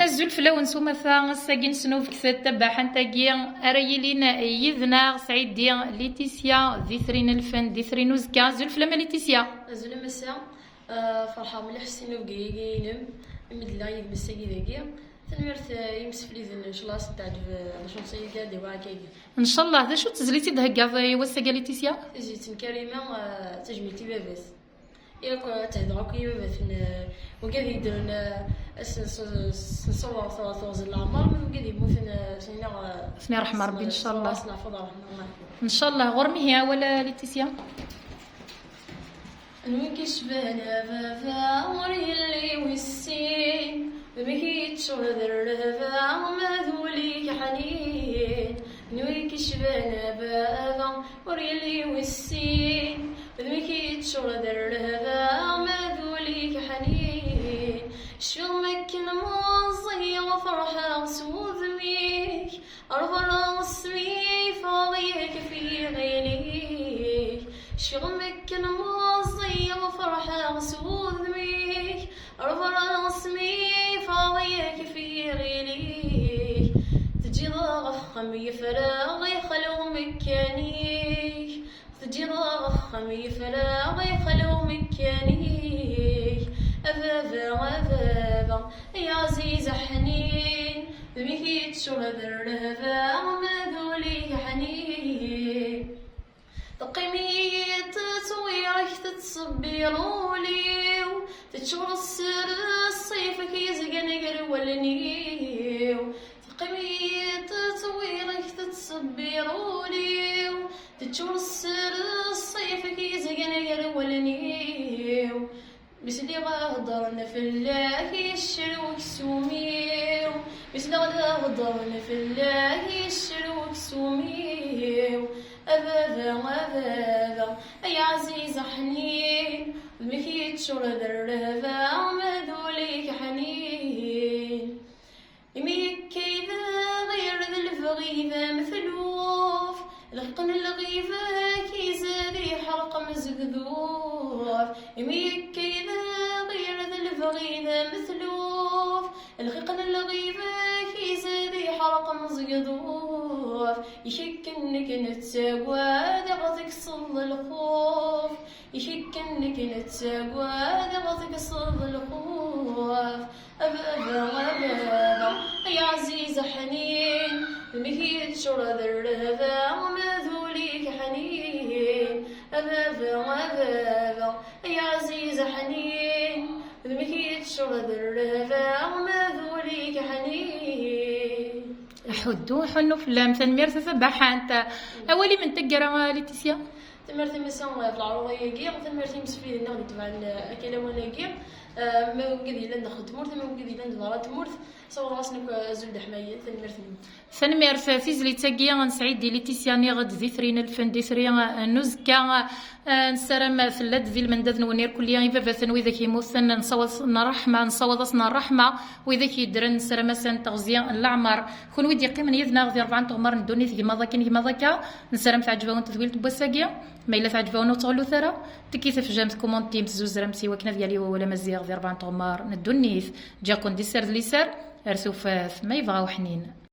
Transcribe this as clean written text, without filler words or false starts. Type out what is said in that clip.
الزلفلة ونسوما ثا ساكين سنوف كثت تباح نتاكي أريلينا يذنا سعيد دي ليتيسيا ذيثرين الفن ذيثرين وزكا زلفلة ما ليتيسيا زلفلة مسا فرحة مليح سينو كينم مدلا يد مساكي ذاكي تنمرت يمسفليزن ان شاء الله ستعجب شونسي كاع دي واكاكي ان شاء الله هذا شو تزليتي دهكا وساكا ليتيسيا جيت كريمه تجميلتي باباس ياك تهضروا كي باباس وكاد يديرون نصور صوت العمر وكاد يموت سنين سنين رحمه ربي ان شاء الله ان شاء الله غرمي هي ولا ليتيسيا نوين كيشبهنا فافا وري اللي والسين بمكي تشور ذرفا ومذولي حنين نوين كيشبهنا فافا وري اللي والسين بمكي تشور ذرفا ومذولي حنين شو مكن موصي وفرحة سوذ ميك أرفع اسمي فاضيك في غيليك شو مكن موصي وفرحة سوذ ميك أرفع اسمي فاضيك في غيليك تجي ضخم يفراغ يخلو مكانيك تجي ضخم يفراغ يخلو مكانيك أفافا يا عزيز حنين بمكي تشور ذرفا ومذولي حنين تقيميت تصويرك تتصبرولي تتشور السر الصيف كيزقن قرولنيو تقيميت تصويرك تتصبرولي تتشور السر الصيف كيزقن قرولنيو مثلي غهضرنا في الله يشروك سوميو مثلي غهضرنا في الله يشروك سوميو أبابا يا عزيز حنين بمكي تشور ذرفا ومذوليك حنين يميكي ذا غير ذا الفغيثة مثلوف القن الغيثة كيزادي حرق مزقذوف يميكي ذا غير ذا الفغيثة مثلوف القن الغيثة كيزادي حرق مزقذوف يشكنك نتساقوا دغتك صد الخوف يشكنك نتساقوا دغتك صد الخوف أبابا يا عزيز حنين بمكي تشور ذرفا ومذوليك حنين أبابا يا عزيز حنين بمكي تشور ذرفا ومذوليك حنين حدو حنو فلام تنمير تتبعها انت اولي من تقرا ليتيسيا تمرت مسا في العروضيه كيا تمرت مسفيد ناخذ تبع اكله وانا كيا ما وقد الا ناخذ تمرت ما وقد الا ندرا تمرت صور راسنا زلد حمايه تنمير في زليتاكيا نسعيد دي ليتيسيا ني غد ذيثرين الفن ديثريا نزكا نسرم في اللد ذي المندذ نونير كل يوم فافا وإذا كيموثن نصوض الرحمه نصوض اصنا الرحمه واذا كيدرن نسرم سن تغزيه العمر كون ودي قيم يذنا غير 4 تغمر ندوني كيما ذاك كيما ذاك نسرم تعجبون تذويل بوساكيا ما الا تعجبون وتغلو ثرا تكيث في جامس كومونتيم تزوز رمسي وكنا ديالي ولا مزيغ غير 4 تغمر ندونيث جاكون دي سر لي سر ارسو ما يبغاو حنين